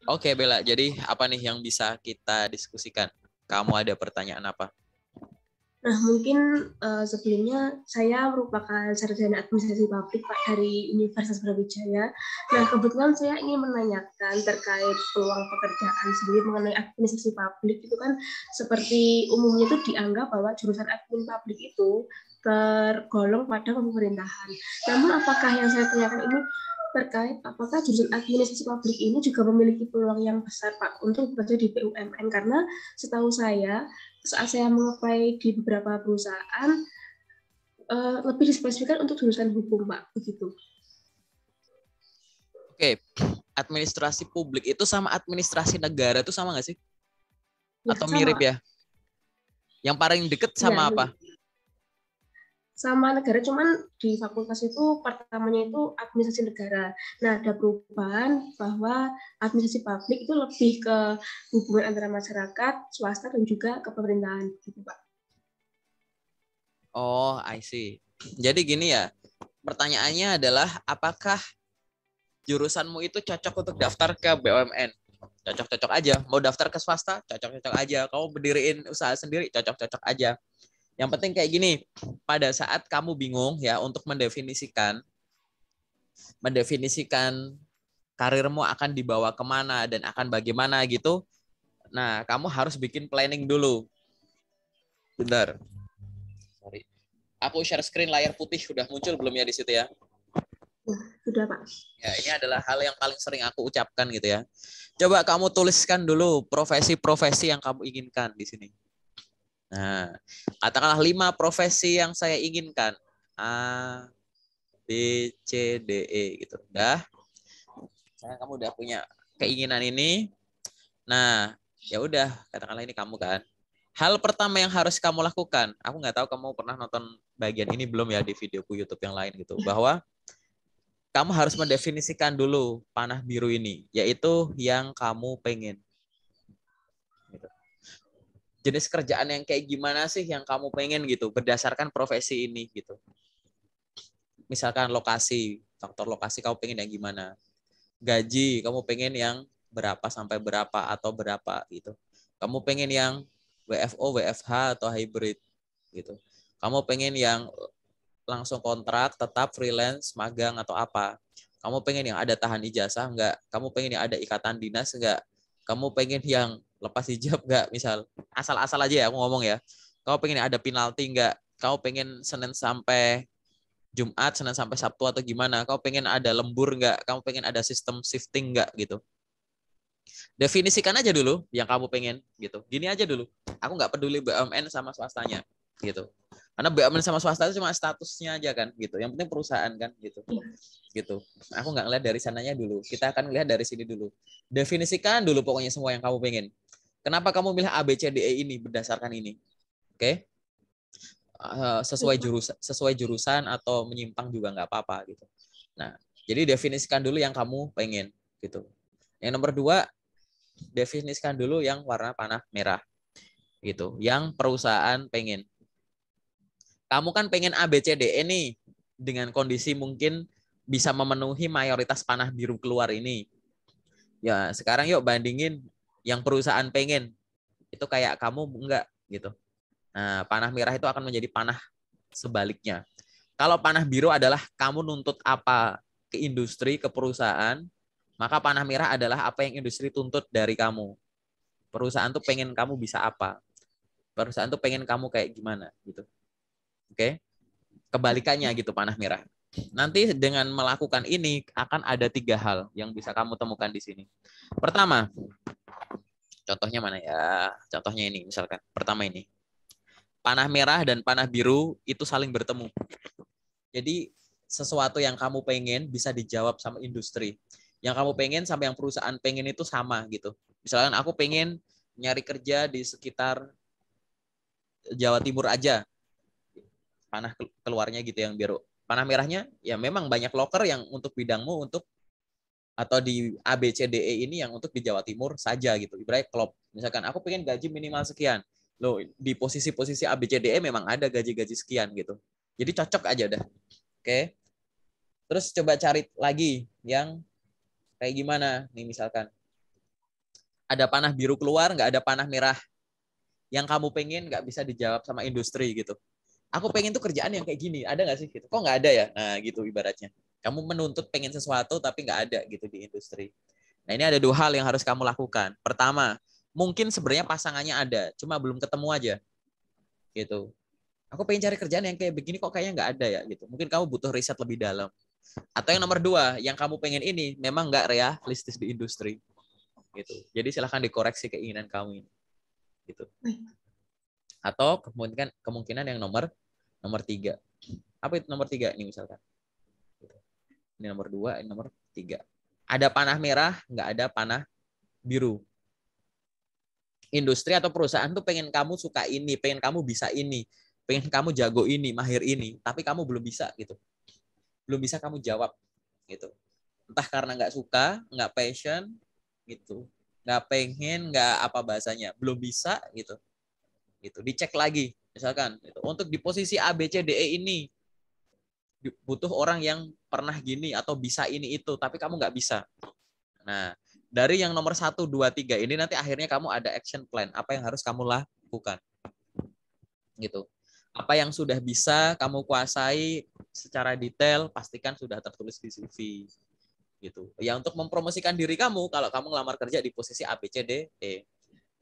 Oke, Bella. Jadi apa nih yang bisa kita diskusikan? Kamu ada pertanyaan apa? Nah, mungkin sebelumnya saya merupakan sarjana administrasi publik Pak dari Universitas Brawijaya. Nah, kebetulan saya ingin menanyakan terkait peluang pekerjaan sendiri mengenai administrasi publik itu kan seperti umumnya itu dianggap bahwa jurusan admin publik itu tergolong pada pemerintahan. Namun apakah yang saya tanyakan ini terkait apakah jurusan administrasi publik ini juga memiliki peluang yang besar Pak untuk bekerja di BUMN, karena setahu saya saat saya mengapply di beberapa perusahaan lebih dispesifikkan untuk jurusan hukum Pak, begitu. Oke, administrasi publik itu sama administrasi negara itu sama nggak sih? Ya, Atau sama. mirip ya? Yang paling deket sama Ya, apa? sama negara, cuman di fakultas itu pertamanya itu administrasi negara. Nah, ada perubahan bahwa administrasi publik itu lebih ke hubungan antara masyarakat, swasta, dan juga ke pemerintahan, gitu Pak. Oh, I see. Jadi gini ya, pertanyaannya adalah apakah jurusanmu itu cocok untuk daftar ke BUMN? Cocok-cocok aja. Mau daftar ke swasta? Cocok-cocok aja. Kamu berdiriin usaha sendiri? Cocok-cocok aja. Yang penting kayak gini, pada saat kamu bingung ya untuk mendefinisikan karirmu akan dibawa kemana dan akan bagaimana gitu, nah kamu harus bikin planning dulu. Benar. Sorry. Aku share screen layar putih, udah muncul belum ya di situ ya? Nah, sudah Pak. Ya, ini adalah hal yang paling sering aku ucapkan gitu ya. Coba kamu tuliskan dulu profesi-profesi yang kamu inginkan di sini. Nah, katakanlah 5 profesi yang saya inginkan. A, B, C, D, E gitu. Udah. Misalnya kamu udah punya keinginan ini. Nah, ya udah, katakanlah ini kamu kan. Hal pertama yang harus kamu lakukan, aku nggak tahu kamu pernah nonton bagian ini belum ya di videoku YouTube yang lain gitu, bahwa kamu harus mendefinisikan dulu panah biru ini, yaitu yang kamu pengen. Gitu. Jenis kerjaan yang kayak gimana sih yang kamu pengen gitu, berdasarkan profesi ini gitu. Misalkan lokasi, faktor lokasi kamu pengen yang gimana. Gaji, kamu pengen yang berapa sampai berapa atau berapa gitu. Kamu pengen yang WFO, WFH atau hybrid gitu. Kamu pengen yang langsung kontrak, tetap freelance, magang atau apa. Kamu pengen yang ada tahan ijazah enggak? Kamu pengen yang ada ikatan dinas enggak? Kamu pengen yang lepas hijab enggak? Misal asal-asal aja ya aku ngomong ya. Kamu pengen yang ada penalti enggak? Kamu pengen Senin sampai Jumat, Senin sampai Sabtu atau gimana? Kamu pengen ada lembur enggak? Kamu pengen ada sistem shifting enggak gitu? Definisikan aja dulu yang kamu pengen gitu. Gini aja dulu. Aku nggak peduli BUMN sama swastanya gitu. Karena BUMN sama swasta itu cuma statusnya aja kan gitu. Yang penting perusahaan kan gitu. Ya. Gitu. Aku nggak ngeliat dari sananya dulu. Kita akan lihat dari sini dulu. Definisikan dulu pokoknya semua yang kamu pengen. Kenapa kamu milih A B C D E ini berdasarkan ini? Oke? Sesuai jurusan atau menyimpang juga nggak apa-apa gitu. Nah, jadi definisikan dulu yang kamu pengen gitu. Yang nomor 2, definisikan dulu yang warna panah merah gitu, yang perusahaan pengen. Kamu kan pengen A B C D E nih, dengan kondisi mungkin bisa memenuhi mayoritas panah biru keluar ini. Ya sekarang yuk bandingin yang perusahaan pengen, itu kayak kamu enggak gitu. Nah, panah merah itu akan menjadi panah sebaliknya. Kalau panah biru adalah kamu nuntut apa ke industri, ke perusahaan, maka panah merah adalah apa yang industri tuntut dari kamu. Perusahaan tuh pengen kamu bisa apa. Perusahaan tuh pengen kamu kayak gimana gitu. Oke? Kebalikannya gitu panah merah. Nanti dengan melakukan ini akan ada 3 hal yang bisa kamu temukan di sini. Pertama, contohnya mana ya? Contohnya ini misalkan. Pertama ini. Panah merah dan panah biru itu saling bertemu. Jadi sesuatu yang kamu pengen bisa dijawab sama industri. Yang kamu pengen sama yang perusahaan pengen itu sama gitu. Misalkan aku pengen nyari kerja di sekitar Jawa Timur aja. Panah keluarnya gitu yang biru. Panah merahnya ya memang banyak loker yang untuk bidangmu untuk atau di A B C D E ini yang untuk di Jawa Timur saja gitu. Ibaratnya klop. Misalkan aku pengen gaji minimal sekian. Loh, di posisi-posisi A B C D E memang ada gaji-gaji sekian gitu. Jadi cocok aja udah. Oke. Terus coba cari lagi yang kayak gimana nih misalkan. ada panah biru keluar, nggak ada panah merah yang kamu pengen, nggak bisa dijawab sama industri gitu. Aku pengen tuh kerjaan yang kayak gini, ada nggak sih gitu? Kok nggak ada ya? Nah gitu ibaratnya. Kamu menuntut pengen sesuatu tapi nggak ada gitu di industri. Nah ini ada 2 hal yang harus kamu lakukan. Pertama, mungkin sebenarnya pasangannya ada, cuma belum ketemu aja gitu. Aku pengen cari kerjaan yang kayak begini kok kayaknya nggak ada ya gitu. Mungkin kamu butuh riset lebih dalam. Atau yang nomor 2, yang kamu pengen ini memang nggak realistis di industri gitu. Jadi silahkan dikoreksi keinginan kamu ini gitu. Atau kemungkinan yang nomor 3. Apa itu nomor 3 ini misalkan? Ini nomor 2, ini nomor 3. Ada panah merah, nggak ada panah biru. Industri atau perusahaan tuh pengen kamu suka ini, pengen kamu bisa ini, pengen kamu jago ini, mahir ini, tapi kamu belum bisa gitu. Belum bisa kamu jawab gitu. Entah karena nggak suka, nggak passion gitu, nggak pengen, nggak apa bahasanya, belum bisa gitu. Gitu. Dicek lagi, misalkan gitu. Untuk di posisi A, B, C, D, E ini butuh orang yang pernah gini atau bisa ini itu, tapi kamu nggak bisa. Nah, dari yang nomor 1, 2, 3 ini nanti akhirnya kamu ada action plan, apa yang harus kamu lakukan. Gitu. Apa yang sudah bisa kamu kuasai secara detail, pastikan sudah tertulis di CV. Gitu. Ya untuk mempromosikan diri kamu, kalau kamu ngelamar kerja di posisi A, B, C, D, E.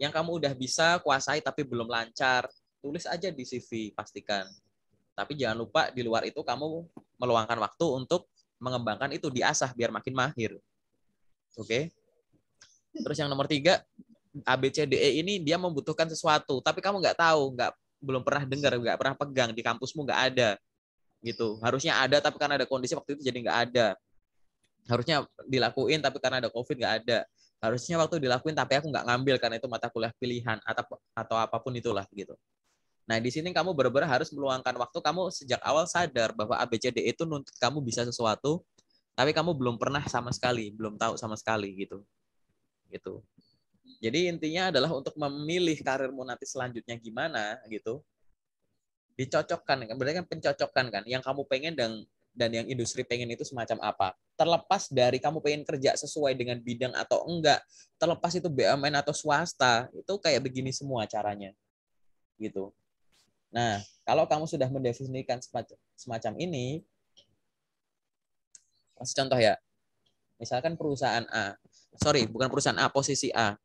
Yang kamu udah bisa kuasai tapi belum lancar, tulis aja di CV, pastikan. Tapi jangan lupa di luar itu kamu meluangkan waktu untuk mengembangkan itu, diasah biar makin mahir. Oke. Terus yang nomor 3, A, B, C, D, E ini dia membutuhkan sesuatu, tapi kamu nggak tahu, belum pernah dengar, nggak pernah pegang, di kampusmu nggak ada. Gitu. Harusnya ada, tapi karena ada kondisi waktu itu jadi nggak ada. Harusnya dilakuin, tapi karena ada COVID nggak ada. Harusnya waktu dilakuin, tapi aku nggak ngambil karena itu mata kuliah pilihan atau apapun itulah gitu. Nah, di sini kamu benar-benar harus meluangkan waktu, kamu sejak awal sadar bahwa ABCD itu nuntut kamu bisa sesuatu, tapi kamu belum pernah sama sekali, belum tahu sama sekali gitu. Gitu. Jadi intinya adalah untuk memilih karirmu nanti selanjutnya gimana gitu. Dicocokkan, berarti kan pencocokan kan, yang kamu pengen dan yang industri pengen itu semacam apa. Terlepas dari kamu pengen kerja sesuai dengan bidang atau enggak, terlepas itu BUMN atau swasta, itu kayak begini semua caranya. Gitu. Nah, kalau kamu sudah mendefinisikan semacam ini, kasih contoh ya. Misalkan perusahaan A. Sorry, bukan perusahaan A, posisi A.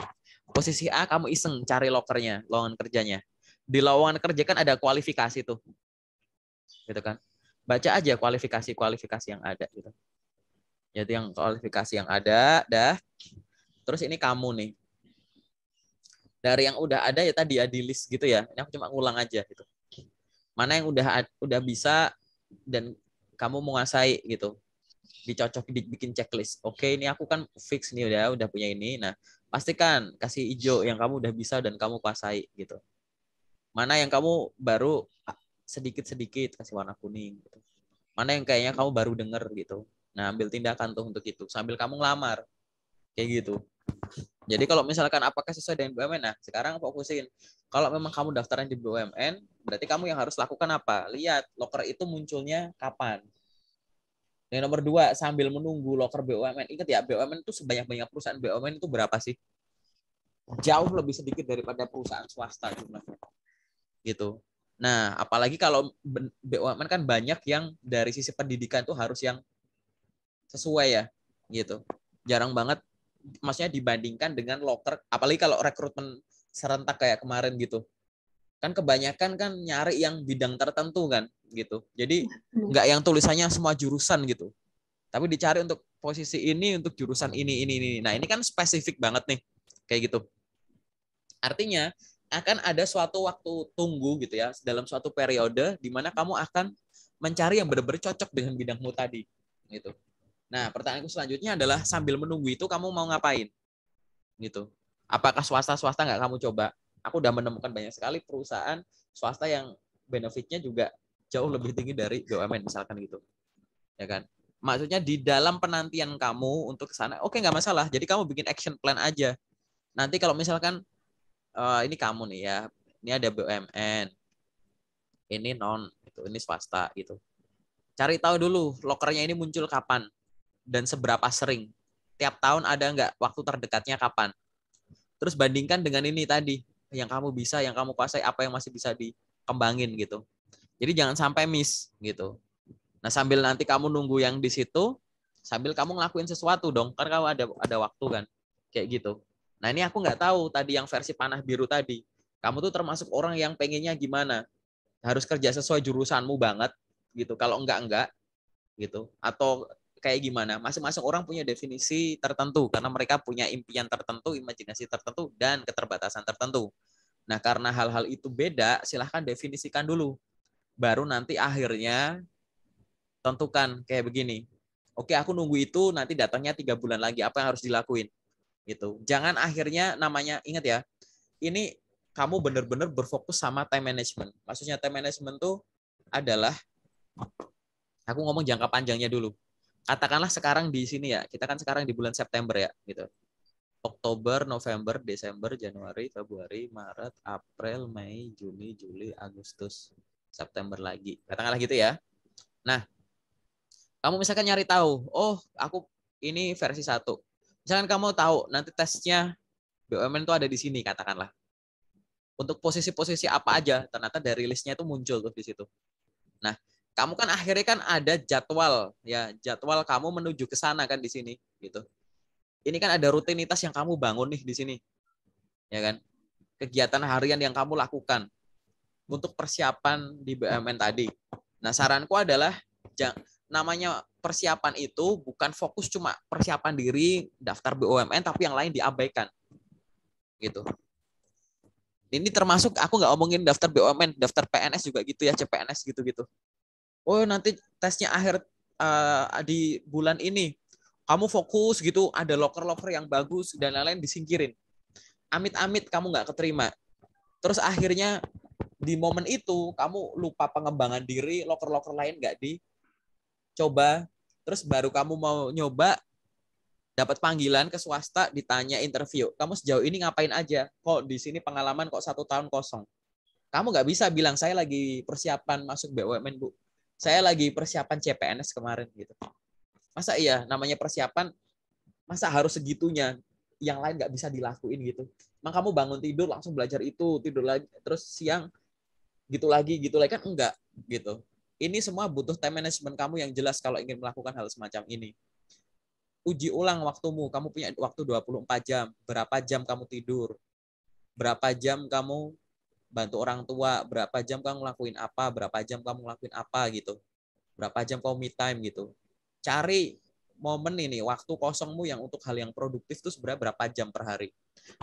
Posisi A kamu iseng cari lokernya, lowongan kerjanya. Di lowongan kerja kan ada kualifikasi tuh. Gitu kan. Baca aja kualifikasi yang ada gitu. Jadi yang kualifikasi yang ada, dah. Terus ini kamu nih. Dari yang udah ada ya tadi ya di list gitu ya. Ini aku cuma ngulang aja gitu. Mana yang udah bisa dan kamu menguasai gitu, dicocok, dibikin checklist. Oke, ini aku kan fix nih udah punya ini. Nah, pastikan kasih hijau yang kamu udah bisa dan kamu kuasai gitu. Mana yang kamu baru sedikit-sedikit kasih warna kuning gitu. Mana yang kayaknya kamu baru denger gitu. Nah, ambil tindakan tuh untuk itu sambil kamu ngelamar. Kayak gitu. Jadi kalau misalkan apakah sesuai dengan BUMN, nah sekarang fokusin. Kalau memang kamu daftaran di BUMN, berarti kamu yang harus lakukan apa? Lihat loker itu munculnya kapan. Yang nomor 2, sambil menunggu loker BUMN. Ingat ya, BUMN itu sebanyak-banyak perusahaan BUMN itu berapa sih? Jauh lebih sedikit daripada perusahaan swasta jumlahnya. Gitu. Nah, apalagi kalau BUMN kan banyak yang dari sisi pendidikan tuh harus yang sesuai ya, gitu. Jarang banget, maksudnya dibandingkan dengan loker, apalagi kalau rekrutmen serentak kayak kemarin gitu. Kan kebanyakan kan nyari yang bidang tertentu kan, gitu. Jadi nggak yang tulisannya semua jurusan gitu. Tapi dicari untuk posisi ini, untuk jurusan ini. Nah, ini kan spesifik banget nih, kayak gitu. Artinya, akan ada suatu waktu tunggu gitu ya, dalam suatu periode di mana kamu akan mencari yang benar-benar cocok dengan bidangmu tadi. Gitu. Nah, pertanyaanku selanjutnya adalah sambil menunggu itu kamu mau ngapain? Gitu. Apakah swasta nggak kamu coba? Aku udah menemukan banyak sekali perusahaan swasta yang benefitnya juga jauh lebih tinggi dari BUMN misalkan gitu. Ya kan? Maksudnya di dalam penantian kamu untuk ke sana, oke nggak masalah. Jadi kamu bikin action plan aja. Nanti kalau misalkan ini kamu nih ya, ini ada BUMN, ini non, ini swasta gitu. Cari tahu dulu lokernya ini muncul kapan dan seberapa sering. Tiap tahun ada nggak waktu terdekatnya kapan. Terus bandingkan dengan ini tadi, yang kamu bisa, yang kamu kuasai, apa yang masih bisa dikembangin gitu. Jadi jangan sampai miss gitu. Nah, sambil nanti kamu nunggu yang di situ, sambil kamu ngelakuin sesuatu dong, kan kamu ada waktu kan, kayak gitu. Nah, ini aku nggak tahu tadi yang versi panah biru tadi. Kamu tuh termasuk orang yang pengennya gimana? Harus kerja sesuai jurusanmu banget gitu. Kalau enggak gitu. Atau kayak gimana? Masing-masing orang punya definisi tertentu karena mereka punya impian tertentu, imajinasi tertentu, dan keterbatasan tertentu. Nah, karena hal-hal itu beda, silahkan definisikan dulu. Baru nanti akhirnya tentukan kayak begini. Oke, aku nunggu itu, nanti datangnya 3 bulan lagi. Apa yang harus dilakuin? Gitu. Jangan akhirnya namanya, ingat ya, ini kamu benar-benar berfokus sama time management. Maksudnya time management tuh adalah, aku ngomong jangka panjangnya dulu. Katakanlah sekarang di sini ya, kita kan sekarang di bulan September ya, gitu. Oktober, November, Desember, Januari, Februari, Maret, April, Mei, Juni, Juli, Agustus, September lagi. Katakanlah gitu ya. Nah, kamu misalkan nyari tahu, oh aku ini versi 1. Misalkan kamu tahu nanti tesnya BUMN itu ada di sini, katakanlah. Untuk posisi-posisi apa aja, ternyata dari listnya itu muncul tuh di situ. Nah, kamu kan akhirnya kan ada jadwal ya, jadwal kamu menuju ke sana kan di sini gitu. Ini kan ada rutinitas yang kamu bangun nih di sini. Ya kan? Kegiatan harian yang kamu lakukan untuk persiapan di BUMN tadi. Nah, saranku adalah namanya persiapan itu bukan fokus cuma persiapan diri daftar BUMN tapi yang lain diabaikan. Gitu. Ini termasuk aku nggak ngomongin daftar BUMN, daftar PNS juga gitu ya, CPNS gitu-gitu. Oh, nanti tesnya akhir di bulan ini. Kamu fokus gitu, ada loker-loker yang bagus dan lain-lain disingkirin. Amit-amit kamu nggak keterima. Terus akhirnya di momen itu kamu lupa pengembangan diri, loker-loker lain nggak dicoba. Terus baru kamu mau nyoba, dapat panggilan ke swasta, ditanya interview. Kamu sejauh ini ngapain aja? Kok di sini pengalaman kok 1 tahun kosong? Kamu nggak bisa bilang saya lagi persiapan masuk BUMN, Bu. Saya lagi persiapan CPNS kemarin gitu. Masa iya namanya persiapan, masa harus segitunya? Yang lain nggak bisa dilakuin gitu. Emang kamu bangun tidur langsung belajar itu, tidur lagi, terus siang gitu lagi kan enggak gitu. Ini semua butuh time management kamu yang jelas kalau ingin melakukan hal semacam ini. Uji ulang waktumu, kamu punya waktu 24 jam, berapa jam kamu tidur, berapa jam kamu bantu orang tua, berapa jam kamu ngelakuin apa, berapa jam kamu ngelakuin apa gitu. Berapa jam kamu me time gitu. Cari momen ini, waktu kosongmu yang untuk hal yang produktif itu sebenarnya berapa jam per hari.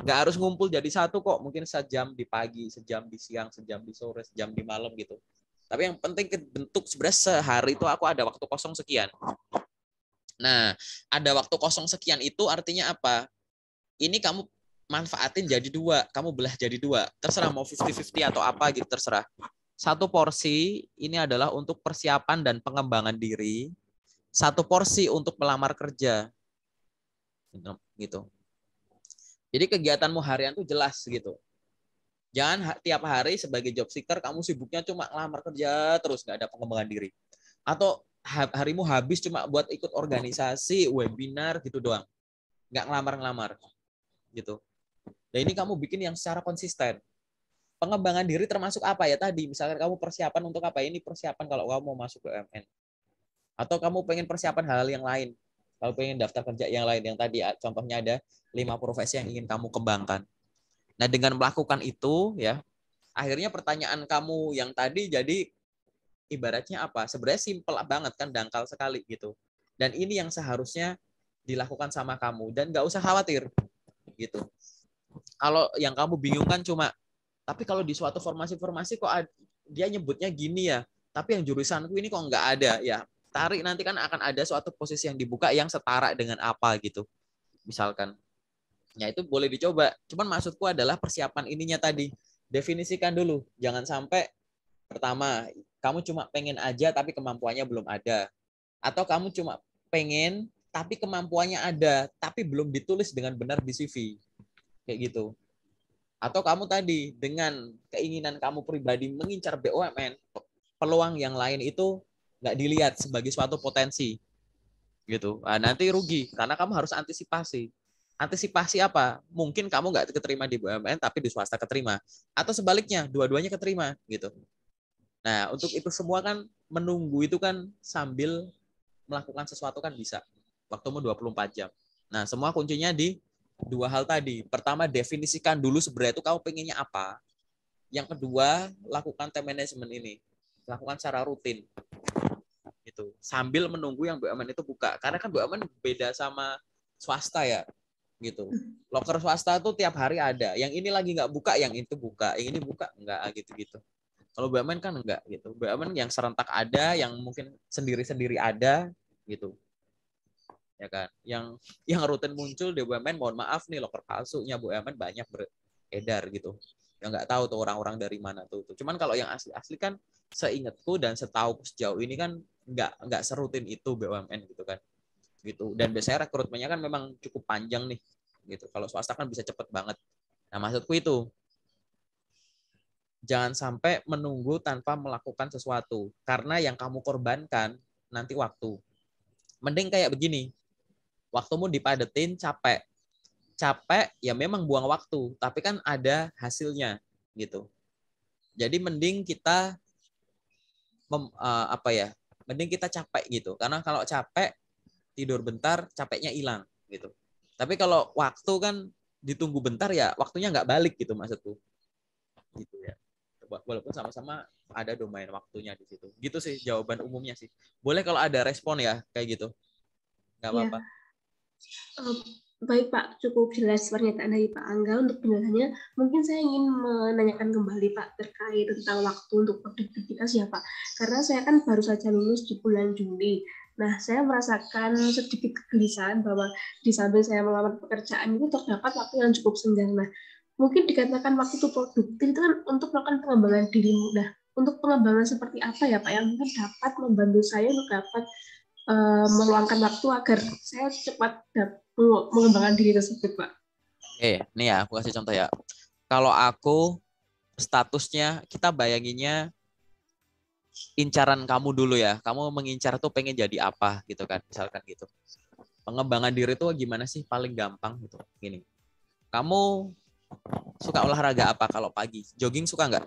Nggak harus ngumpul jadi satu kok, mungkin sejam di pagi, sejam di siang, sejam di sore, sejam di malam gitu. Tapi yang penting bentuk sebenarnya sehari itu aku ada waktu kosong sekian. Nah, ada waktu kosong sekian itu artinya apa? Ini kamu manfaatin jadi 2, kamu belah jadi 2. Terserah mau 50-50 atau apa gitu, terserah. 1 porsi ini adalah untuk persiapan dan pengembangan diri. 1 porsi untuk melamar kerja. Gitu. Jadi kegiatanmu harian tuh jelas gitu. Jangan tiap hari sebagai job seeker kamu sibuknya cuma ngelamar kerja terus, nggak ada pengembangan diri. Atau harimu habis cuma buat ikut organisasi, webinar gitu doang. Nggak ngelamar-ngelamar gitu. Dan ini kamu bikin yang secara konsisten. Pengembangan diri termasuk apa ya tadi? Misalkan kamu persiapan untuk apa? Ini persiapan kalau kamu mau masuk ke BUMN. Atau kamu pengen persiapan hal yang lain. Kalau pengen daftar kerja yang lain. Yang tadi contohnya ada 5 profesi yang ingin kamu kembangkan. Nah, dengan melakukan itu ya, akhirnya pertanyaan kamu yang tadi jadi ibaratnya apa? Sebenarnya simpel banget kan, dangkal sekali gitu. Dan ini yang seharusnya dilakukan sama kamu dan nggak usah khawatir gitu. Kalau yang kamu bingungkan cuma, tapi kalau di suatu formasi-formasi kok dia nyebutnya gini ya, tapi yang jurusanku ini kok nggak ada ya. Tarik, nanti kan akan ada suatu posisi yang dibuka yang setara dengan apa gitu. Misalkan. Ya itu boleh dicoba. Cuman maksudku adalah persiapan ininya tadi. Definisikan dulu. Jangan sampai pertama, kamu cuma pengen aja tapi kemampuannya belum ada. Atau kamu cuma pengen tapi kemampuannya ada, tapi belum ditulis dengan benar di CV. Kayak gitu. Atau kamu tadi dengan keinginan kamu pribadi mengincar BUMN, peluang yang lain itu nggak dilihat sebagai suatu potensi gitu. Nah, nanti rugi karena kamu harus antisipasi Antisipasi apa? Mungkin kamu nggak keterima di BUMN tapi di swasta keterima. Atau sebaliknya, dua-duanya keterima gitu. Nah, untuk itu semua kan menunggu itu kan sambil melakukan sesuatu kan bisa. Waktumu 24 jam. Nah, semua kuncinya di dua hal tadi. Pertama, definisikan dulu sebenarnya itu kamu pengennya apa. Yang kedua, lakukan time management ini. Lakukan secara rutin. Gitu. Sambil menunggu yang BUMN itu buka. Karena kan BUMN beda sama swasta ya. Gitu. Loker swasta tuh tiap hari ada. Yang ini lagi nggak buka, yang itu buka. Yang ini buka, nggak gitu-gitu. Kalau BUMN kan enggak gitu. BUMN yang serentak ada, yang mungkin sendiri-sendiri ada gitu. Ya kan. Yang rutin muncul di BUMN, mohon maaf nih loker palsunya BUMN banyak beredar gitu. Yang nggak tahu tuh orang-orang dari mana tuh. Cuman kalau yang asli-asli kan seingatku dan setahu sejauh ini kan nggak serutin itu BUMN gitu kan. Gitu. Dan biasanya rekrutmennya kan memang cukup panjang nih gitu. Kalau swasta kan bisa cepet banget. Nah, maksudku itu jangan sampai menunggu tanpa melakukan sesuatu karena yang kamu korbankan nanti waktu. Mending kayak begini. Waktumu dipadetin, capek. Capek ya memang buang waktu, tapi kan ada hasilnya gitu. Jadi mending kita mending kita capek gitu. Karena kalau capek tidur bentar, capeknya hilang gitu. Tapi kalau waktu kan ditunggu bentar ya waktunya nggak balik gitu maksudku. Gitu ya. Walaupun sama-sama ada domain waktunya di situ. Gitu sih jawaban umumnya sih. Boleh kalau ada respon ya kayak gitu. Nggak Ya, apa-apa. baik Pak, cukup jelas pernyataan dari Pak Angga untuk penjelasannya. Mungkin saya ingin menanyakan kembali Pak terkait tentang waktu untuk produktivitas ya Pak. Karena saya kan baru saja lulus di bulan Juli. Nah, saya merasakan sedikit kegelisahan bahwa di samping saya melamar pekerjaan itu terdapat waktu yang cukup senggang. Nah, mungkin dikatakan waktu itu produktif itu kan untuk melakukan pengembangan diri. Nah, untuk pengembangan seperti apa ya Pak yang mungkin dapat membantu saya untuk dapat meluangkan waktu agar saya cepat mengembangkan diri tersebut, Pak. Nih ya aku kasih contoh ya. Kalau aku statusnya kita bayanginnya incaran kamu dulu ya. Kamu mengincar tuh pengen jadi apa gitu kan, misalkan gitu. Pengembangan diri tuh gimana sih paling gampang gitu. Gini. Kamu suka olahraga apa kalau pagi? Jogging suka nggak?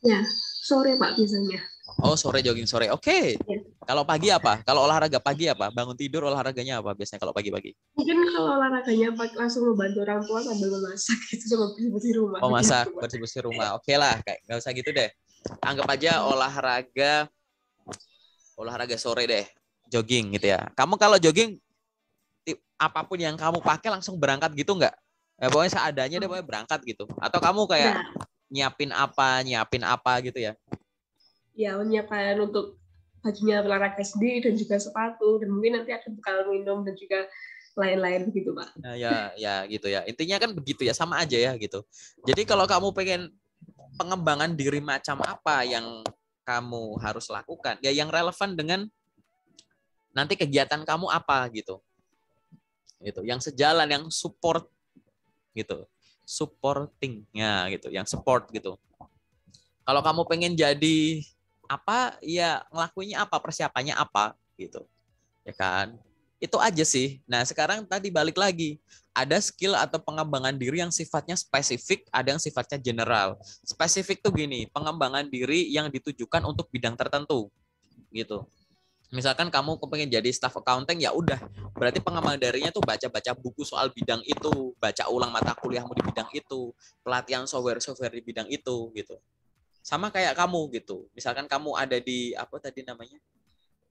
Ya, sore Pak biasanya. Oh, sore jogging sore. Oke. Ya. Kalau pagi apa? Kalau olahraga pagi apa? Bangun tidur olahraganya apa biasanya kalau pagi-pagi? Mungkin kalau olahraganya langsung membantu orang tua sambil memasak gitu sama bersih-bersih rumah. Oh, masak, Gitu, Pak. bersih-bersih rumah. Oke lah, kayak nggak usah gitu deh. Anggap aja olahraga sore deh, jogging gitu ya. Kamu kalau jogging apapun yang kamu pakai langsung berangkat gitu nggak? Ya pokoknya seadanya deh pokoknya berangkat gitu. Atau kamu kayak Nah, nyiapin apa gitu ya? ya menyiapkan untuk bajunya olahraga sendiri dan juga sepatu dan mungkin nanti ada bekal minum dan juga lain-lain begitu Pak. Nah, ya gitu ya. Intinya kan begitu ya, sama aja ya gitu. Jadi kalau kamu pengen pengembangan diri macam apa yang kamu harus lakukan, ya yang relevan dengan nanti kegiatan kamu apa gitu. Gitu. Yang sejalan, yang support gitu. Supportingnya gitu, yang support gitu. Kalau kamu pengen jadi apa, ya ngelakuinnya apa, persiapannya apa gitu. Ya kan? Itu aja sih. Nah, sekarang tadi balik lagi. Ada skill atau pengembangan diri yang sifatnya spesifik, ada yang sifatnya general. Spesifik tuh gini, pengembangan diri yang ditujukan untuk bidang tertentu. Gitu. Misalkan kamu kepengen jadi staff accounting, ya udah. Berarti pengembangan dirinya tuh baca-baca buku soal bidang itu, baca ulang mata kuliahmu di bidang itu, pelatihan software-software di bidang itu gitu. Sama kayak kamu gitu. Misalkan kamu ada di apa tadi namanya?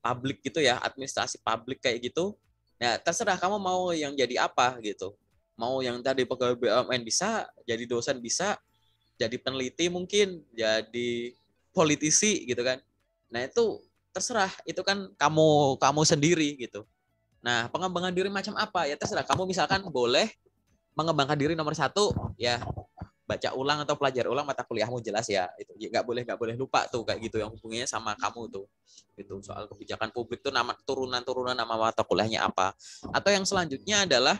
Publik gitu ya, administrasi publik kayak gitu. Nah, terserah kamu mau yang jadi apa gitu. Mau yang tadi pegawai BUMN bisa, jadi dosen bisa, jadi peneliti mungkin, jadi politisi gitu kan. Nah, itu terserah, itu kan kamu sendiri gitu. Nah, pengembangan diri macam apa? Ya terserah, kamu misalkan boleh mengembangkan diri nomor satu, ya baca ulang atau pelajar ulang mata kuliahmu jelas ya itu nggak boleh lupa tuh kayak gitu yang hubungannya sama kamu tuh itu soal kebijakan publik tuh nama turunan nama mata kuliahnya apa atau yang selanjutnya adalah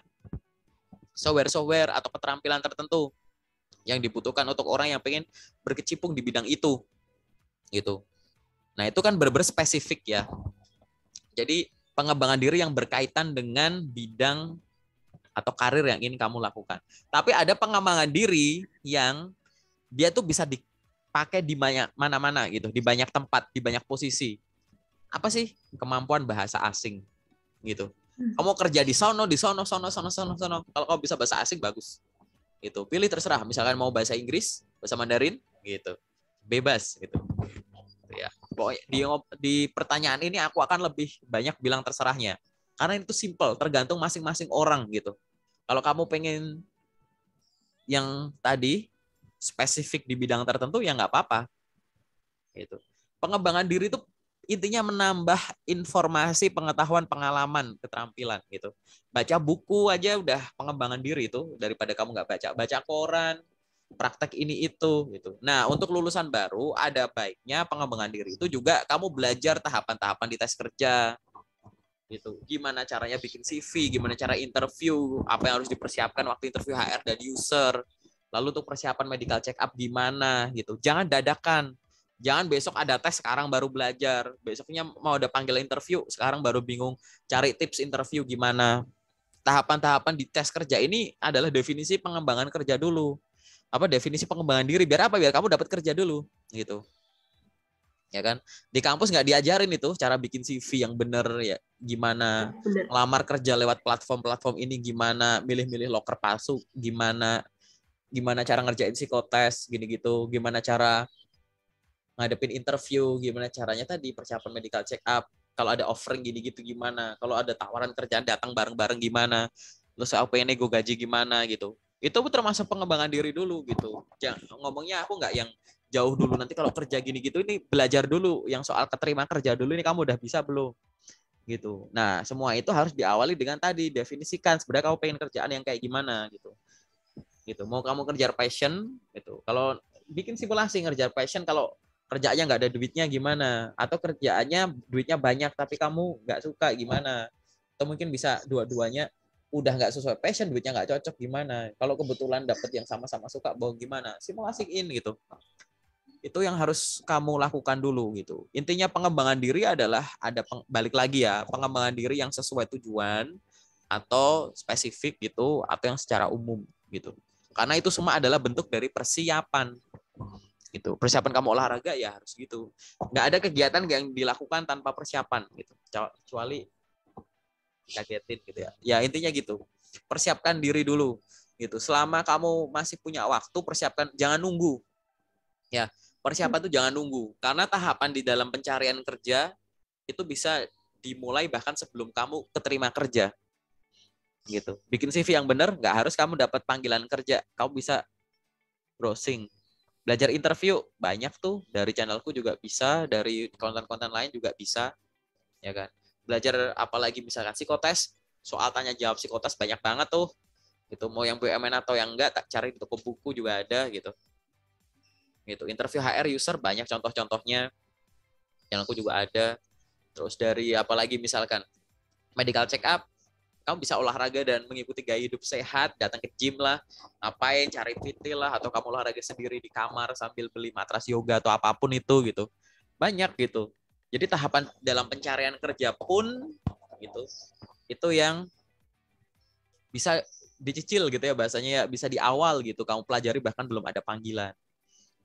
software atau keterampilan tertentu yang dibutuhkan untuk orang yang pengen berkecimpung di bidang itu gitu. Nah itu kan benar-benar spesifik ya, jadi pengembangan diri yang berkaitan dengan bidang atau karir yang ingin kamu lakukan. Tapi ada pengembangan diri yang dia tuh bisa dipakai di banyak mana-mana gitu, di banyak tempat, di banyak posisi. Apa sih? Kemampuan bahasa asing gitu. Kamu kerja di sono, sono. Kalau kamu bisa bahasa asing bagus. Gitu. Pilih terserah. Misalkan mau bahasa Inggris, bahasa Mandarin, gitu. Bebas gitu. Ya. Pokoknya di pertanyaan ini aku akan lebih banyak bilang terserahnya. Karena itu simple, tergantung masing-masing orang gitu. Kalau kamu pengen yang tadi spesifik di bidang tertentu ya nggak apa-apa. Gitu. Pengembangan diri itu intinya menambah informasi, pengetahuan, pengalaman, keterampilan gitu. Baca buku aja udah pengembangan diri itu daripada kamu nggak baca koran, praktek ini itu gitu. Nah, untuk lulusan baru ada baiknya pengembangan diri itu juga kamu belajar tahapan-tahapan di tes kerja gitu. Gimana caranya bikin CV, gimana cara interview, apa yang harus dipersiapkan waktu interview HR dan user. Lalu untuk persiapan medical check up gimana gitu. Jangan dadakan. Jangan besok ada tes sekarang baru belajar. Besoknya mau ada panggil interview, sekarang baru bingung cari tips interview gimana. Tahapan-tahapan di tes kerja ini adalah definisi pengembangan kerja dulu. Apa definisi pengembangan diri biar apa? Biar kamu dapat kerja dulu gitu. Ya kan? Di kampus nggak diajarin itu cara bikin CV yang bener ya, gimana ngelamar kerja lewat platform-platform ini, gimana milih-milih loker palsu, gimana cara ngerjain psikotes gini gitu, gimana cara ngadepin interview, gimana caranya tadi persiapan medical check up, kalau ada offering gini gitu gimana, kalau ada tawaran kerjaan datang bareng-bareng gimana, terus apa yang nego gaji gimana gitu. Itu termasuk pengembangan diri dulu gitu. Ngomongnya aku nggak yang jauh dulu, nanti kalau kerja gini gitu ini belajar dulu yang soal keterima kerja dulu, ini kamu udah bisa belum gitu. Nah, semua itu harus diawali dengan tadi definisikan sebenarnya kamu pengen kerjaan yang kayak gimana gitu. Gitu. Mau kamu kerja passion gitu. Kalau bikin simulasi ngerjar passion, kalau kerjaannya nggak ada duitnya gimana, atau kerjaannya duitnya banyak tapi kamu nggak suka gimana, atau mungkin bisa dua-duanya udah nggak sesuai passion, duitnya nggak cocok gimana, kalau kebetulan dapet yang sama-sama suka mau gimana, simulasiin gitu. Itu yang harus kamu lakukan dulu gitu. Intinya pengembangan diri adalah balik lagi ya, pengembangan diri yang sesuai tujuan atau spesifik gitu, atau yang secara umum gitu. Karena itu semua adalah bentuk dari persiapan gitu. Persiapan kamu olahraga ya harus gitu. Nggak ada kegiatan yang dilakukan tanpa persiapan gitu. Kecuali kagetin gitu ya. Ya intinya gitu. Persiapkan diri dulu gitu. Selama kamu masih punya waktu, persiapkan, jangan nunggu. Ya, persiapan itu jangan nunggu. Karena tahapan di dalam pencarian kerja itu bisa dimulai bahkan sebelum kamu keterima kerja. Gitu. Bikin CV yang benar, nggak harus kamu dapat panggilan kerja. Kamu bisa browsing. Belajar interview banyak tuh, dari channelku juga bisa, dari konten-konten lain juga bisa, ya kan. Belajar apalagi misalkan psikotes, soal tanya jawab psikotes banyak banget tuh. Gitu, mau yang BUMN atau yang enggak, tak cari di toko buku juga ada gitu. Gitu. Interview HR user banyak contoh-contohnya. Channelku juga ada. Terus dari apalagi misalkan medical check up, kamu bisa olahraga dan mengikuti gaya hidup sehat, datang ke gym lah, ngapain, cari PT lah, atau kamu olahraga sendiri di kamar sambil beli matras yoga atau apapun itu gitu. Banyak gitu. Jadi tahapan dalam pencarian kerja pun gitu, itu yang bisa dicicil gitu ya bahasanya, ya bisa di awal gitu, kamu pelajari bahkan belum ada panggilan.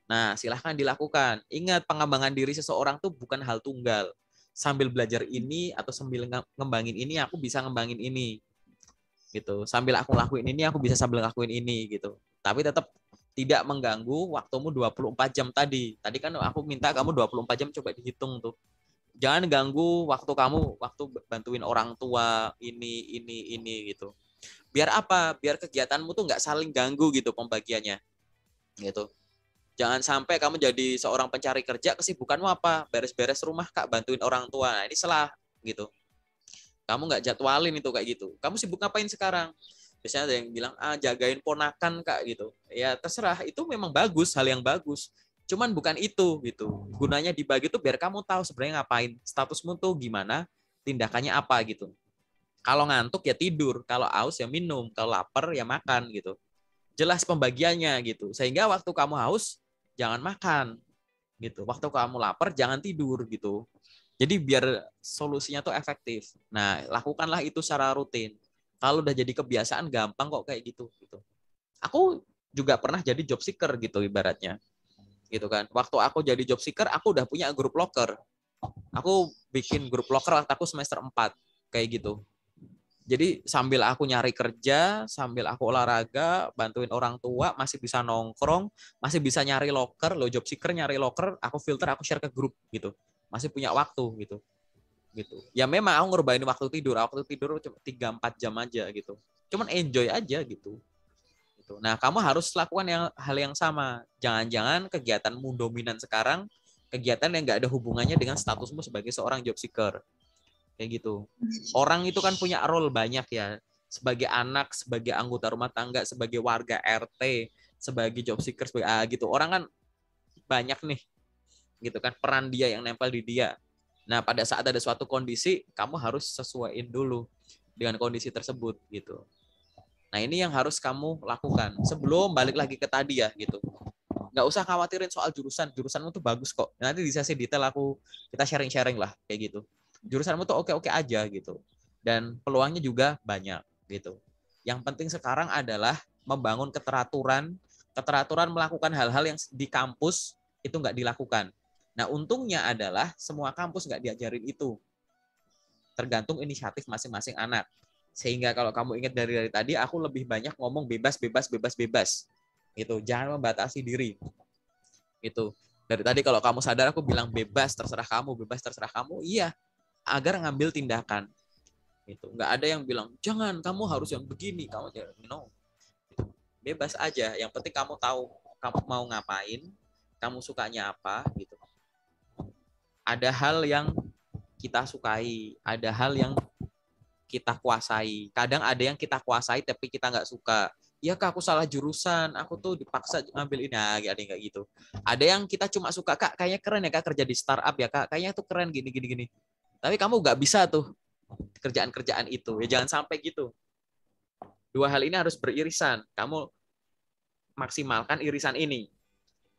Nah, silahkan dilakukan. Ingat, pengembangan diri seseorang tuh bukan hal tunggal. Sambil belajar ini atau sambil ngembangin ini, aku bisa ngembangin ini gitu. Sambil aku lakuin ini, aku bisa sambil lakuin ini gitu. Tapi tetap tidak mengganggu waktumu 24 jam tadi. Tadi kan aku minta kamu 24 jam, coba dihitung tuh. Jangan ganggu waktu kamu, waktu bantuin orang tua, ini gitu. Biar apa? Biar kegiatanmu tuh nggak saling ganggu gitu pembagiannya. Gitu. Jangan sampai kamu jadi seorang pencari kerja, kesibukanmu apa? Beres-beres rumah, Kak, bantuin orang tua. Nah, ini salah gitu. Kamu nggak jadwalin itu kayak gitu. Kamu sibuk ngapain sekarang? Biasanya ada yang bilang, jagain ponakan, Kak, gitu. Ya terserah, itu memang bagus, hal yang bagus. Cuman bukan itu gitu. Gunanya dibagi tuh biar kamu tahu sebenarnya ngapain. Statusmu tuh gimana, tindakannya apa gitu. Kalau ngantuk ya tidur, kalau aus ya minum, kalau lapar ya makan gitu. Jelas pembagiannya gitu. Sehingga waktu kamu haus, jangan makan gitu. Waktu kamu lapar jangan tidur gitu. Jadi biar solusinya tuh efektif. Nah, lakukanlah itu secara rutin. Kalau udah jadi kebiasaan gampang kok kayak gitu. Aku juga pernah jadi job seeker gitu ibaratnya. Gitu kan. Waktu aku jadi job seeker, aku udah punya grup locker. Aku bikin grup locker waktu aku semester 4 kayak gitu. Jadi sambil aku nyari kerja, sambil aku olahraga, bantuin orang tua, masih bisa nongkrong, masih bisa nyari locker, lo job seeker nyari locker, aku filter, aku share ke grup gitu. Masih punya waktu gitu. Ya memang aku ngerubahin waktu tidur cuma 3-4 jam aja gitu. Cuman enjoy aja gitu. Nah, kamu harus lakukan hal yang sama. Jangan-jangan kegiatanmu dominan sekarang kegiatan yang nggak ada hubungannya dengan statusmu sebagai seorang job seeker. Kayak gitu. Orang itu kan punya role banyak ya. Sebagai anak, sebagai anggota rumah tangga, sebagai warga RT, sebagai job seeker, gitu. Orang kan banyak nih. Gitu kan, peran dia yang nempel di dia. Nah, pada saat ada suatu kondisi, kamu harus sesuaiin dulu dengan kondisi tersebut gitu. Nah, ini yang harus kamu lakukan sebelum balik lagi ke tadi ya gitu. Nggak usah khawatirin soal jurusanmu tuh bagus kok. Nanti di sesi detail kita sharing-sharing lah kayak gitu. Jurusanmu tuh oke-oke aja gitu. Dan peluangnya juga banyak gitu. Yang penting sekarang adalah membangun keteraturan melakukan hal-hal yang di kampus itu nggak dilakukan. Nah, untungnya adalah semua kampus nggak diajarin itu. Tergantung inisiatif masing-masing anak. Sehingga kalau kamu ingat dari tadi, aku lebih banyak ngomong bebas. Gitu. Jangan membatasi diri. Itu. Dari tadi kalau kamu sadar aku bilang bebas terserah kamu. Iya, agar ngambil tindakan. Gitu. Nggak ada yang bilang, jangan, kamu harus yang begini. Kamu jangan, no. Bebas aja. Yang penting kamu tahu kamu mau ngapain, kamu sukanya apa. Gitu. Ada hal yang kita sukai, ada hal yang kita kuasai. Kadang ada yang kita kuasai tapi kita nggak suka. Ya kak, aku salah jurusan, aku tuh dipaksa ngambil ini. Nah, ada yang kayak gitu. Ada yang kita cuma suka, kak kayaknya keren ya kak kerja di startup ya kak, kayaknya tuh keren gini. Tapi kamu nggak bisa tuh kerjaan-kerjaan itu. Ya jangan sampai gitu. Dua hal ini harus beririsan. Kamu maksimalkan irisan ini.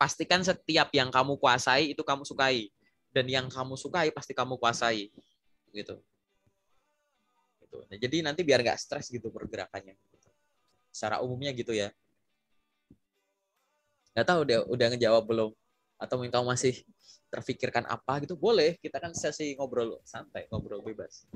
Pastikan setiap yang kamu kuasai itu kamu sukai. Dan yang kamu sukai pasti kamu kuasai. Gitu. Nah, jadi nanti biar nggak stres gitu pergerakannya. Secara umumnya gitu ya. Nggak tahu udah ngejawab belum? Atau mungkin kamu masih terfikirkan apa gitu? Boleh, kita kan sesi ngobrol santai, ngobrol bebas.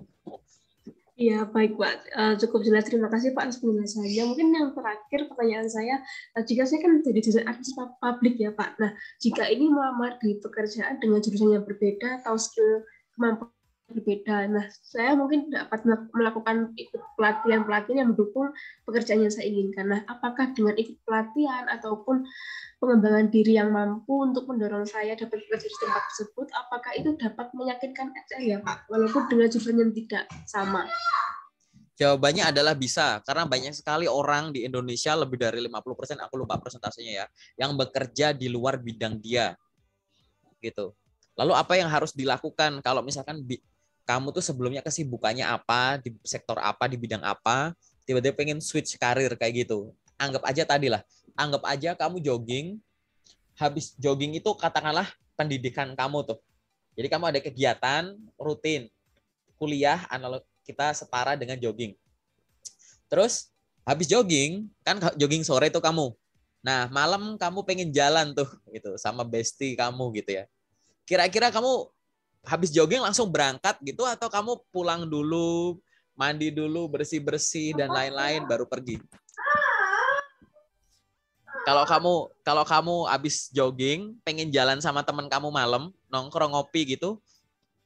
Iya, baik Pak. Cukup jelas. Terima kasih Pak atas penjelasannya. Mungkin yang terakhir pertanyaan saya, jika saya kan jadi jurusan administrasi publik ya Pak. Nah, jika ini melamar di pekerjaan dengan jurusan yang berbeda atau skill kemampuan berbeda, nah saya mungkin dapat melakukan ikut pelatihan-pelatihan yang mendukung pekerjaan yang saya inginkan. Nah, apakah dengan ikut pelatihan ataupun pengembangan diri yang mampu untuk mendorong saya dapat bekerja di tempat tersebut, apakah itu dapat meyakinkan HR ya Pak, walaupun dengan jurusan yang tidak sama? Jawabannya adalah bisa, karena banyak sekali orang di Indonesia, lebih dari 50%, aku lupa persentasenya ya, yang bekerja di luar bidang dia. Gitu. Lalu apa yang harus dilakukan kalau misalkan kamu tuh sebelumnya kesibukannya apa, di sektor apa, di bidang apa, tiba-tiba pengen switch karir kayak gitu. Anggap aja tadi lah, anggap aja kamu jogging, habis jogging itu katakanlah pendidikan kamu tuh. Jadi kamu ada kegiatan rutin, kuliah analog kita setara dengan jogging. Terus habis jogging, kan jogging sore tuh kamu. Nah, malam kamu pengen jalan tuh gitu sama bestie kamu gitu ya. Kira-kira kamu habis jogging langsung berangkat gitu atau kamu pulang dulu, mandi dulu, bersih-bersih dan lain-lain baru pergi? Kalau kamu habis jogging, pengen jalan sama teman kamu malam, nongkrong ngopi gitu,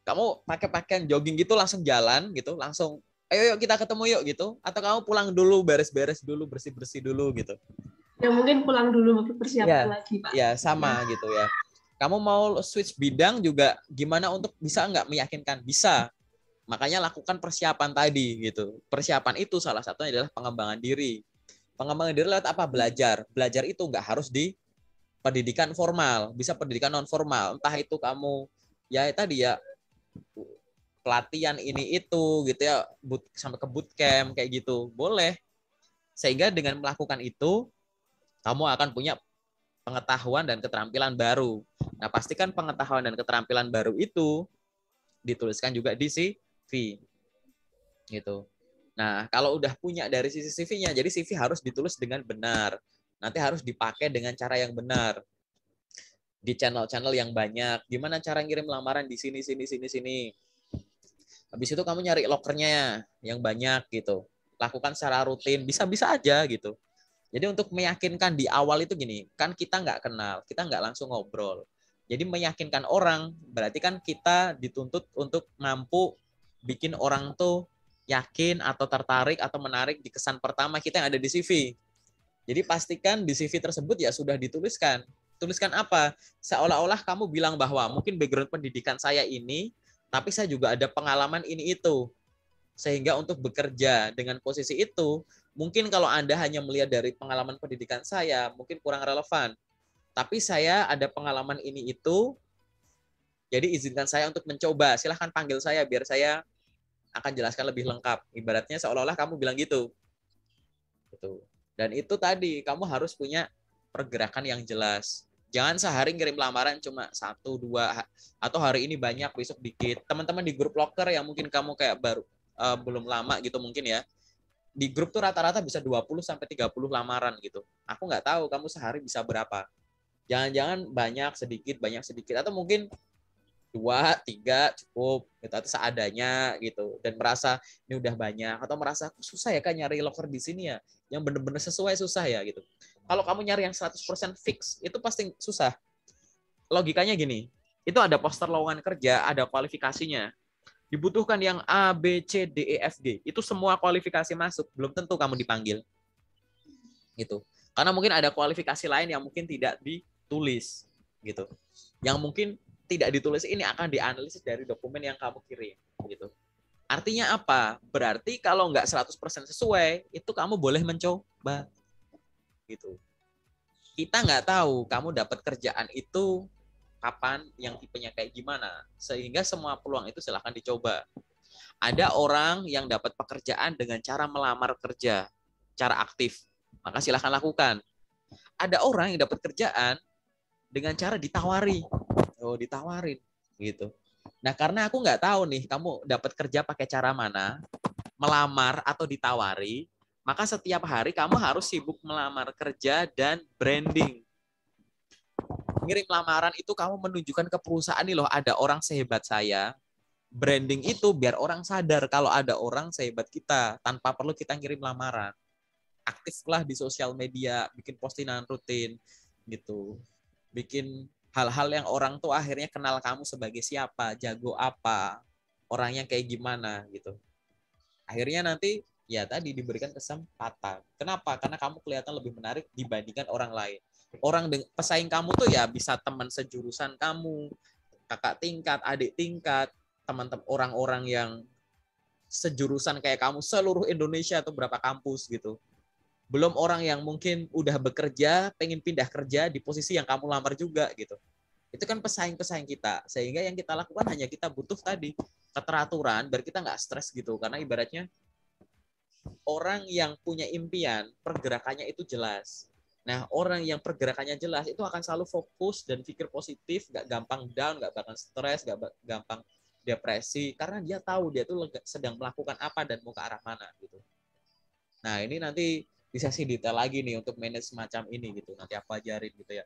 kamu pakai pakaian jogging gitu langsung jalan gitu, langsung ayo yuk kita ketemu yuk gitu, atau kamu pulang dulu, beres-beres dulu, bersih-bersih dulu gitu? Ya mungkin pulang dulu persiapan lagi Pak. Ya sama gitu ya. Kamu mau switch bidang juga gimana untuk bisa nggak meyakinkan? Bisa. Makanya lakukan persiapan tadi gitu. Persiapan itu salah satunya adalah pengembangan diri. Pengembangan diri lewat apa? Belajar. Belajar itu nggak harus di pendidikan formal, bisa pendidikan non formal. Entah itu kamu ya tadi ya pelatihan ini itu gitu ya, sampai ke bootcamp kayak gitu. Boleh. Sehingga dengan melakukan itu kamu akan punya pengetahuan dan keterampilan baru. Nah, pastikan pengetahuan dan keterampilan baru itu dituliskan juga di CV. Gitu. Nah, kalau udah punya dari sisi CV-nya, jadi CV harus ditulis dengan benar. Nanti harus dipakai dengan cara yang benar. Di channel-channel yang banyak. Gimana cara ngirim lamaran di sini, sini, sini, sini. Habis itu kamu nyari lokernya yang banyak gitu. Lakukan secara rutin, bisa-bisa aja gitu. Jadi untuk meyakinkan di awal itu gini, kan kita nggak kenal, kita nggak langsung ngobrol. Jadi meyakinkan orang, berarti kan kita dituntut untuk mampu bikin orang tuh yakin atau tertarik atau menarik di kesan pertama kita yang ada di CV. Jadi pastikan di CV tersebut ya sudah dituliskan. Tuliskan apa? Seolah-olah kamu bilang bahwa mungkin background pendidikan saya ini, tapi saya juga ada pengalaman ini itu. Sehingga untuk bekerja dengan posisi itu, mungkin kalau Anda hanya melihat dari pengalaman pendidikan saya, mungkin kurang relevan. Tapi saya ada pengalaman ini itu, jadi izinkan saya untuk mencoba. Silahkan panggil saya, biar saya akan jelaskan lebih lengkap. Ibaratnya seolah-olah kamu bilang gitu. Dan itu tadi, kamu harus punya pergerakan yang jelas. Jangan sehari ngirim lamaran cuma 1, 2, atau hari ini banyak, besok dikit. Teman-teman di grup locker yang mungkin kamu kayak baru belum lama gitu mungkin ya, di grup tuh rata-rata bisa 20-30 lamaran gitu. Aku nggak tahu kamu sehari bisa berapa. Jangan-jangan banyak sedikit, atau mungkin 2, 3 cukup gitu, atau seadanya gitu, dan merasa ini udah banyak, atau merasa susah ya kan nyari locker di sini ya, yang bener-bener sesuai susah ya gitu. Kalau kamu nyari yang 100% fix, itu pasti susah. Logikanya gini, itu ada poster lowongan kerja, ada kualifikasinya. Dibutuhkan yang A, B, C, D, E, F, G. Itu semua kualifikasi masuk. Belum tentu kamu dipanggil. Gitu. Karena mungkin ada kualifikasi lain yang mungkin tidak ditulis. Gitu. Yang mungkin tidak ditulis ini akan dianalisis dari dokumen yang kamu kirim. Gitu. Artinya apa? Berarti kalau nggak 100% sesuai, itu kamu boleh mencoba. Gitu. Kita nggak tahu kamu dapat kerjaan itu kapan, yang tipenya kayak gimana, sehingga semua peluang itu silahkan dicoba. Ada orang yang dapat pekerjaan dengan cara melamar kerja, cara aktif, maka silahkan lakukan. Ada orang yang dapat kerjaan dengan cara ditawari, ditawarin, gitu. Nah, karena aku nggak tahu nih, kamu dapat kerja pakai cara mana, melamar atau ditawari, maka setiap hari kamu harus sibuk melamar kerja dan branding. Ngirim lamaran itu kamu menunjukkan ke perusahaan nih loh, ada orang sehebat saya. Branding itu biar orang sadar kalau ada orang sehebat kita tanpa perlu kita ngirim lamaran. Aktiflah di sosial media, bikin postingan rutin gitu. Bikin hal-hal yang orang tuh akhirnya kenal kamu sebagai siapa, jago apa, orangnya kayak gimana gitu. Akhirnya nanti ya tadi diberikan kesempatan. Kenapa? Karena kamu kelihatan lebih menarik dibandingkan orang lain. Orang pesaing kamu tuh ya bisa teman sejurusan kamu, kakak tingkat, adik tingkat, teman-teman orang-orang yang sejurusan kayak kamu seluruh Indonesia atau berapa kampus gitu. Belum orang yang mungkin udah bekerja, pengen pindah kerja di posisi yang kamu lamar juga gitu. Itu kan pesaing-pesaing kita. Sehingga yang kita lakukan hanya kita butuh tadi keteraturan biar kita nggak stres gitu. Karena ibaratnya orang yang punya impian, pergerakannya itu jelas. Nah, orang yang pergerakannya jelas itu akan selalu fokus dan pikir positif, nggak gampang down, nggak bakal stres, nggak gampang depresi, karena dia tahu dia tuh sedang melakukan apa dan mau ke arah mana gitu. Nah, ini nanti di sesi detail lagi nih untuk manage semacam ini gitu. Nanti aku ajarin gitu ya.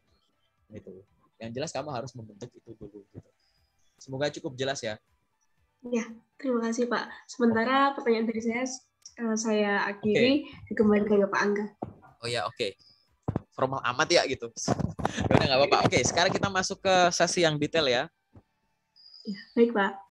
Gitu. Yang jelas kamu harus membentuk itu dulu gitu. Semoga cukup jelas ya. Ya, terima kasih Pak. Sementara pertanyaan dari saya akhiri, dikembalikan ke Pak Angga. Oh ya, oke. Formal amat ya gitu. Udah nggak apa-apa. Oke, sekarang kita masuk ke sesi yang detail ya. Ya, baik Pak.